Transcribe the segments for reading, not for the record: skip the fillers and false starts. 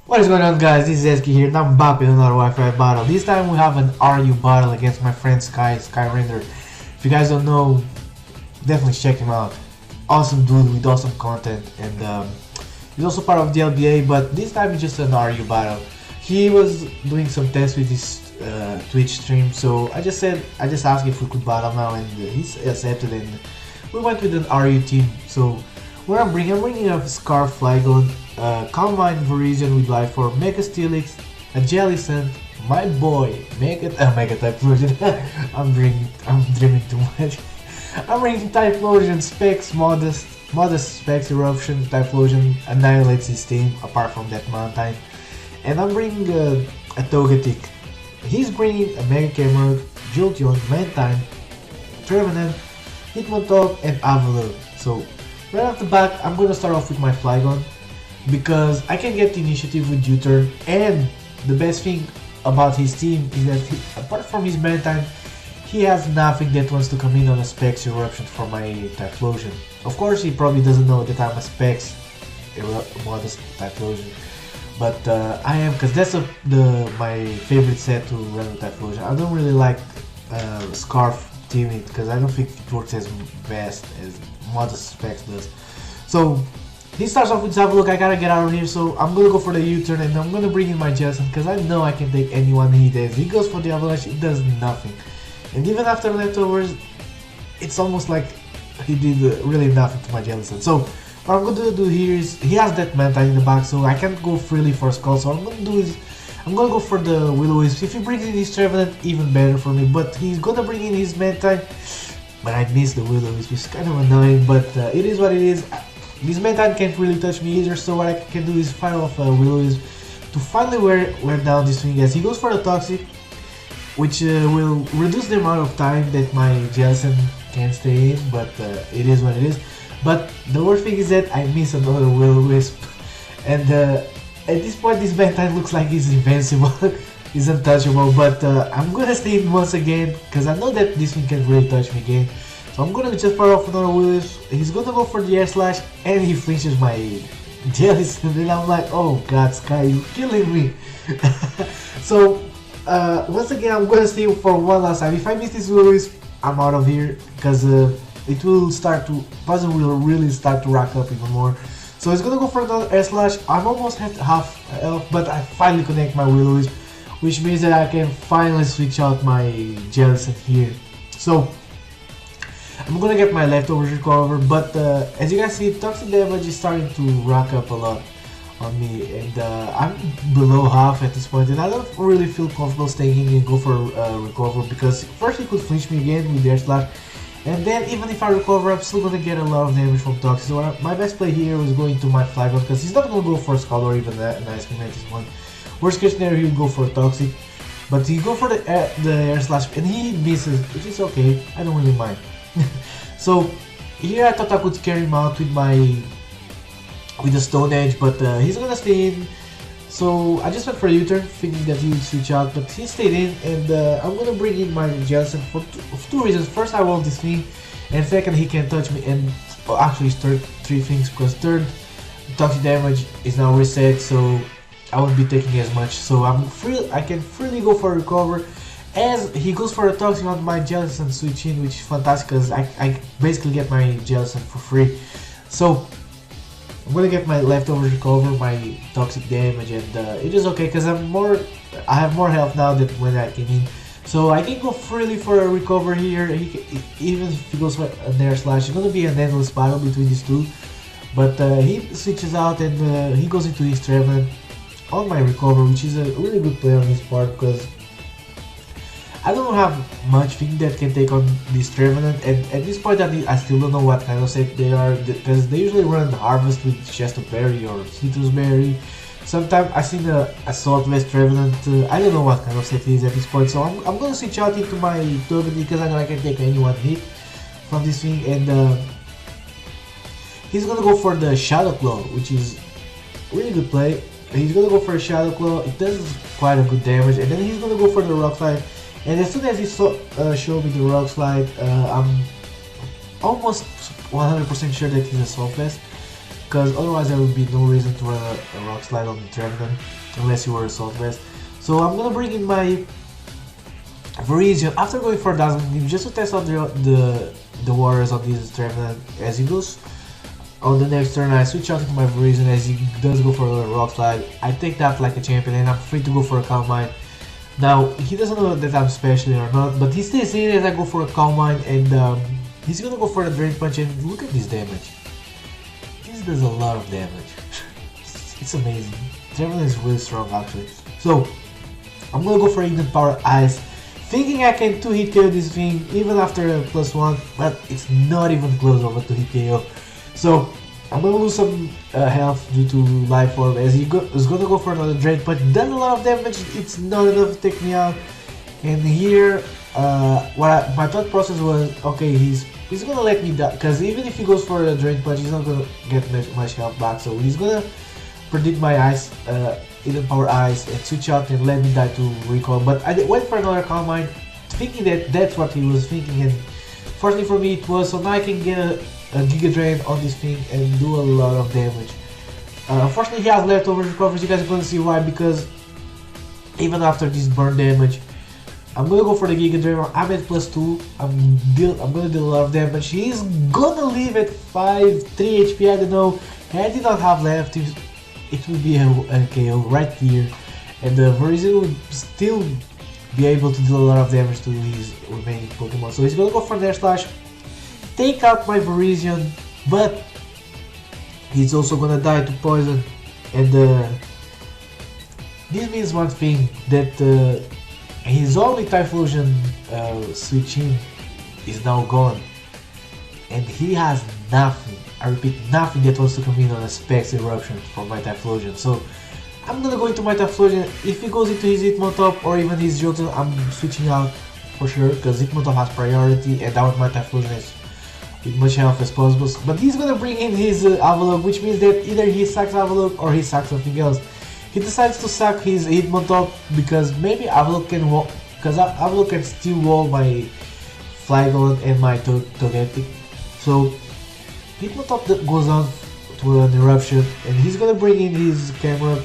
What is going on, guys? This is Esquilo here and I'm back with another Wi-Fi battle. This time we have an RU battle against my friend Skyrender. If you guys don't know, definitely check him out. Awesome dude with awesome content, and he's also part of the LBA, but this time it's just an RU battle. He was doing some tests with his Twitch stream, so I just asked if we could battle now, and he's accepted, and we went with an RU team. So what I'm bringing a Scarf Flygon, Combine Virizion with Life for Mega Steelix, a Jellicent, my boy, Mega Typhlosion. I'm dreaming too much. I'm bringing Typhlosion, Specs, Modest Specs, Eruption, Typhlosion annihilates his team apart from that Mountain. And I'm bringing a Togetic. He's bringing a Mega Cameron, Jolteon, Mantine, Trevenant, Hitmontop, and Avalon. So right off the bat, I'm gonna start off with my Flygon because I can get the initiative with U-turn, and the best thing about his team is that apart from his Mantine, he has nothing that wants to come in on a Specs Eruption for my Typhlosion. Of course, he probably doesn't know that I'm a Specs Modest Typhlosion, but I am, because that's my favorite set to run with Typhlosion. I don't really like Scarf teaming because I don't think it works as best as Modest Specs does. So he starts off with Zavalook. I gotta get out of here, so I'm gonna go for the U-turn and I'm gonna bring in my Jellicent because I know I can take anyone he does. He goes for the Avalanche, it does nothing. And even after leftovers, it's almost like he did really nothing to my Jellicent. So what I'm gonna do here is, he has that Mantine in the back, so I can't go freely for Skull. So what I'm gonna do is, I'm gonna go for the Will-O-Wisp. If he brings in his Trevenant, even better for me, but he's gonna bring in his Mantine. But I missed the Will-O-Wisp, which is kind of annoying, but it is what it is. This Mantine can't really touch me either, so what I can do is fire off a Will-O-Wisp to finally wear down this thing, as he goes for the Toxic, which will reduce the amount of time that my Jellicent can stay in, but it is what it is. But the worst thing is that I miss another Will-O-Wisp, and at this point this Mantine looks like he's invincible, he's untouchable, but I'm gonna stay in once again, because I know that this thing can't really touch me again. So I'm gonna just fire off another Will-O-Wisp. He's gonna go for the Air Slash, and he flinches my Jellicent, and I'm like, oh god, Sky, you're killing me. So once again, I'm gonna stay for one last time. If I miss this Will-O-Wisp, I'm out of here, because it will start to, puzzle will really start to rack up even more. So he's gonna go for another Air Slash. I'm almost at half health, but I finally connect my Will-O-Wisp, which means that I can finally switch out my Jellicent here. So I'm gonna get my leftovers recover, but as you guys see, toxic damage is starting to rack up a lot on me, and I'm below half at this point, and I don't really feel comfortable staying in and go for recover, because first he could flinch me again with the Air Slash, and then even if I recover, I'm still gonna get a lot of damage from toxic. So my best play here was going to my Flygon, because he's not gonna go for a Scald or even an Ice Beam at this point. Worst case scenario, he'll go for a Toxic, but he go for the Air Slash, and he misses, which is okay, I don't really mind. So here I thought I could carry him out with the Stone Edge, but he's gonna stay in. So I just went for a U-turn, thinking that he would switch out, but he stayed in, and I'm gonna bring in my Jellicent for two reasons. First, I want this thing, and second, he can't touch me, and actually three things, because third, toxic damage is now reset, so I won't be taking as much. So I can freely go for a recover, as he goes for a toxic on my Jellicent switch in, which is fantastic, because I basically get my Jellicent for free. So I'm gonna get my leftovers recover, my toxic damage, and it is okay, because I have more health now than when I came in. So I can go freely for a recover here. Even if he goes for an Air Slash, it's gonna be an endless battle between these two. But he switches out, and he goes into his Trevenant on my recover, which is a really good play on his part, because I don't have much thing that can take on this Trevenant, and at this point I still don't know what kind of set they are, because they usually run Harvest with Berry or Citrus Berry. Sometimes I've seen a Salt West Trevenant. I don't know what kind of set it is at this point, so I'm gonna switch out into my Togetic, because I know I can take any one hit from this thing, and he's gonna go for the Shadow Claw, which is a really good play. He's gonna go for a Shadow Claw, it does quite a good damage, and then he's gonna go for the Rock Slide. And as soon as he showed me the Rock Slide, I'm almost 100% sure that he's a Soul Fest. because otherwise there would be no reason to run a rock slide on the Trevenant unless you were Assault Vest. So I'm gonna bring in my Virizion after going for Dazzling Gleam just to test out the waters of this Trevenant as he goes. On the next turn I switch out into my Virizion as he does go for a rock slide. I take that like a champion and I'm free to go for a Calm Mind. Now he doesn't know that I'm special or not, but he stays in as I go for a Calm Mind, and he's gonna go for a Drain Punch, and look at this damage. This does a lot of damage. It's amazing. Trevenant is really strong actually. So I'm gonna go for Ignite Power Ice, thinking I can 2-hit KO this thing even after a +1, but it's not even close over to hit KO. So I'm gonna lose some health due to Life Orb as he's gonna go for another Drain Punch. Does a lot of damage, it's not enough to take me out. And here, my thought process was, okay, he's gonna let me die, because even if he goes for a Drain Punch, he's not gonna get much health back. So he's gonna predict my Ice, Hidden Power Ice, and switch out and let me die to recall. But I went for another Calm Mind, thinking that that's what he was thinking, and fortunately for me it was, so now I can get a Giga Drain on this thing and do a lot of damage. Unfortunately he has leftover recoveries, you guys are gonna see why, because even after this burn damage, I'm gonna go for the Giga Drain. I'm at +2, I'm gonna deal a lot of damage. He's gonna leave at 3 HP, I don't know. Had he not have left, it would be a KO right here, and the Virizion would still be able to do a lot of damage to his remaining Pokemon. So he's gonna go for Air Slash, take out my Virizion, but he's also gonna die to poison, and this means one thing, that his only Typhlosion switch in is now gone, and he has nothing, I repeat, nothing that wants to come in on a Specs Eruption from my Typhlosion. So I'm gonna go into my Typhlosion. If he goes into his Hitmontop or even his Jolteon, I'm switching out for sure, because Hitmontop has priority and I want my Typhlosion as with much health as possible. But he's gonna bring in his Avalok, which means that either he sacks Avalok or he sacks something else. He decides to sack his Hitmontop because maybe Avalok can wall, because Avalok can still wall my Flygon and my Togetic. So Hitmontop goes on to an Eruption, and he's gonna bring in his Camera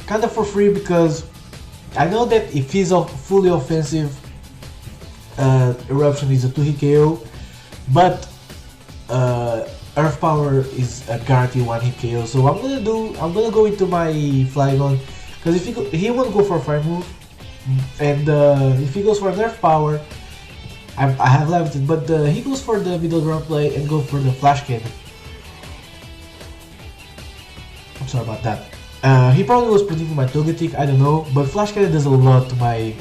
kinda for free, because I know that if he's fully offensive, Eruption is a 2-hit KO, but Earth Power is a guaranteed 1-hit KO. So I'm gonna go into my Flygon, because if he won't go for a Fire move, and if he goes for an Earth Power, I have left it, but he goes for the middle ground play and go for the Flash Cannon. I'm sorry about that. He probably was predicting my Togetic, I don't know, but Flash Cannon does a lot to my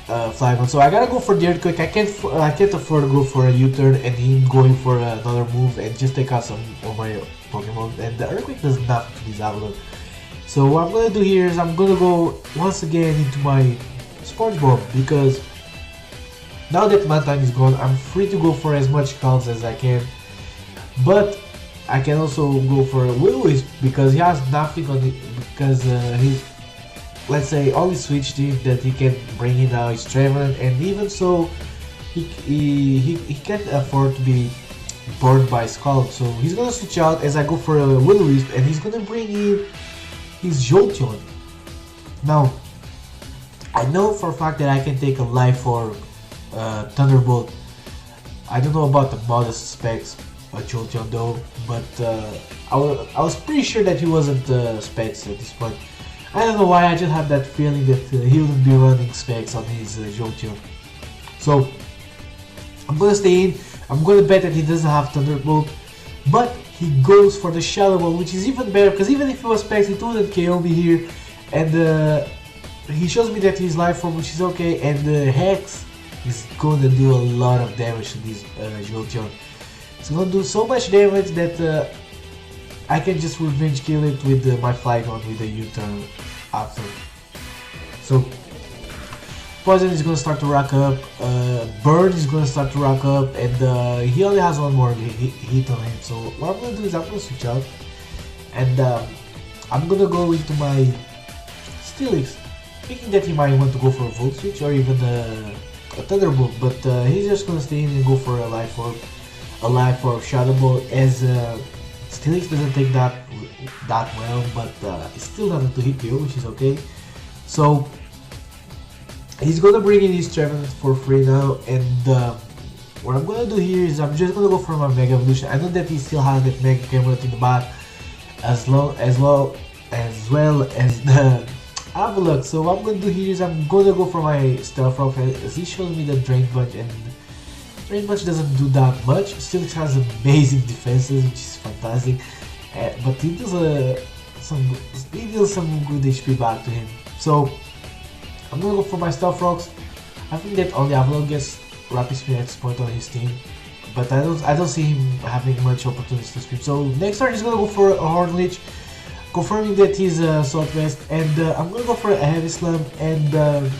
Flygon, so I gotta go for the Earthquake. I can't afford to go for a U-turn and him going for another move and just take out some of my Pokemon, and the Earthquake does nothing to this Avalon. So what I'm gonna do here is I'm gonna go once again into my SpongeBob, because now that Mantine is gone, I'm free to go for as much calls as I can, but I can also go for a Will-O-Wisp because he has nothing on it, because he's, let's say, only switch team that he can bring in now is Trevenant, and even so, he can't afford to be burned by Scald, so he's gonna switch out as I go for a Will-O-Wisp, and he's gonna bring in his Jolteon. Now, I know for a fact that I can take a Life Orb, Thunderbolt. I don't know about the modest specs of Jolteon though, but I was pretty sure that he wasn't specs at this point. I don't know why, I just had that feeling that he wouldn't be running specs on his Jolteon. So I'm gonna stay in. I'm gonna bet that he doesn't have Thunderbolt, but he goes for the Shadow Ball, which is even better, because even if he was specs, he wouldn't KO me here, and he shows me that he's Life Form, which is okay, and the Hex is gonna do a lot of damage to this Jolteon. It's gonna do so much damage that I can just revenge kill it with my Flygon with a U-turn after. So Poison is gonna start to rack up, Burn is gonna start to rack up, and he only has one more hit on him. So what I'm gonna do is I'm gonna switch out, and I'm gonna go into my Steelix, thinking that he might want to go for a Volt Switch or even a Thunderbolt, but he's just gonna stay in and go for a Life Orb Shadow Ball, as Stilix doesn't take that well, but it's still nothing to hit you, which is okay. So he's gonna bring in his Trevenant for free now, and what I'm gonna do here is I'm just gonna go for my Mega Evolution. I know that he still has that Mega Cameron in the back, as well as the Avalok. So what I'm gonna do here is I'm gonna go for my Stealth Rock, as he shows me the Drain Punch, and Drain Punch doesn't do that much. Still has amazing defenses, which is fantastic, but he does some good HP back to him. So I'm gonna go for my Stealth Rocks. I think that only Avalok gets Rapid Spin at this point on his team, but I don't see him having much opportunities to spin. So next turn he's gonna go for a Horn Leech, confirming that he's Southwest, and I'm gonna go for a Heavy Slam, and it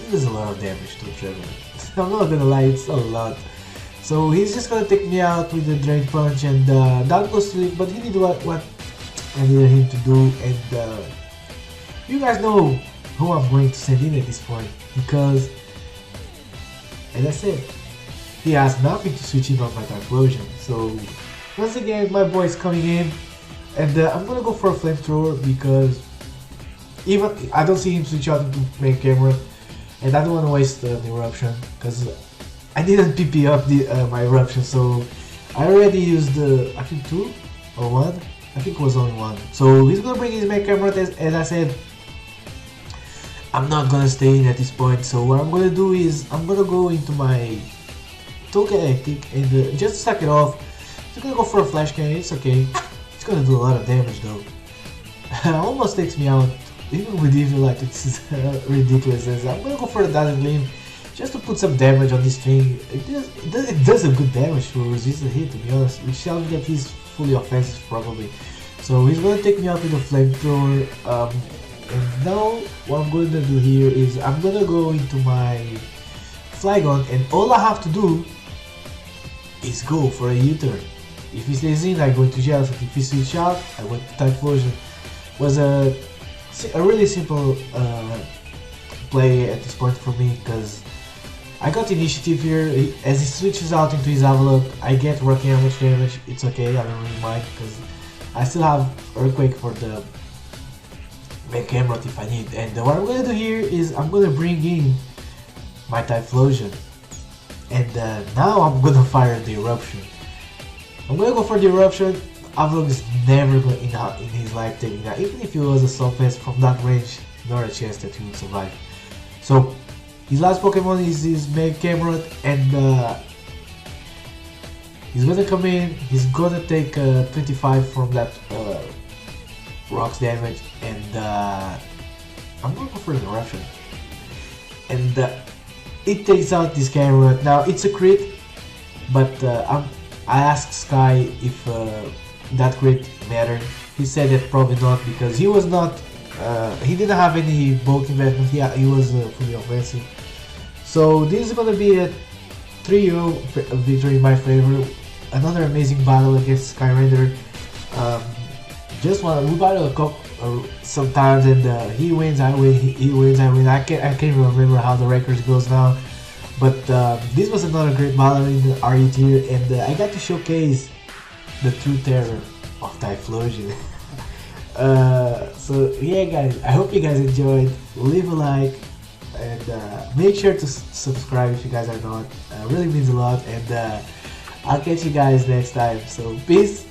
does a lot of damage to Trevor. I'm not gonna lie, it's a lot. So he's just gonna take me out with the Drain Punch, and that goes to it, but he did what I needed him to do, and you guys know who I'm going to send in at this point, because as I said, he has nothing to switch in on my Typhlosion. So once again, my boy is coming in, and I'm gonna go for a Flamethrower, because even I don't see him switch out into main camera, and I don't want to waste the Eruption, because I didn't PP up my Eruption, so I already used I think 2 or 1. I think it was only 1. So he's gonna bring his main camera, as I said. I'm not gonna stay in at this point, so what I'm gonna do is I'm gonna go into my Togetic, and just to suck it off, I'm gonna go for a Flash Cannon. It's okay. It's gonna do a lot of damage though. Almost takes me out, even with Evil, like it's ridiculous. I'm gonna go for a Dazzling Gleam, just to put some damage on this thing. It does a good damage to resist the hit, to be honest, which tells me that he's fully offensive probably. So he's gonna take me out with a Flamethrower. And now what I'm going to do here is I'm gonna go into my Flygon, and all I have to do is go for a U-turn. If he stays in, I go into Jealousy. If he switch out, I went to Typhlosion. Was a really simple play at this point for me, because I got initiative here. As he switches out into his Avalok, I get working damage. It's okay, I don't really mind, because I still have Earthquake for the make Emerald if I need. And what I'm gonna do here is I'm gonna bring in my Typhlosion, and now I'm gonna fire the Eruption. I'm gonna go for the Eruption. Avalok is never going in his life taking that. Even if he was a Softness from that range, not a chance that he would survive. So his last Pokemon is his main Cameron, and he's gonna come in. He's gonna take 25 from that Rocks damage, and I'm gonna go for an Eruption, and it takes out this Cameron. Now it's a crit, but I asked Sky if that crit mattered. He said that probably not, because he was not. He didn't have any bulk investment. He was fully offensive. So this is gonna be a 3-0 victory in my favor. Another amazing battle against Skyrender. Just we battle a couple sometimes, and he wins, I win, he wins, I win. I can't remember how the records goes now, but this was another great battle in the RE tier, and I got to showcase the true terror of Typhlosion. So yeah guys, I hope you guys enjoyed. Leave a like, and make sure to subscribe if you guys are not. Really means a lot, and I'll catch you guys next time. So peace.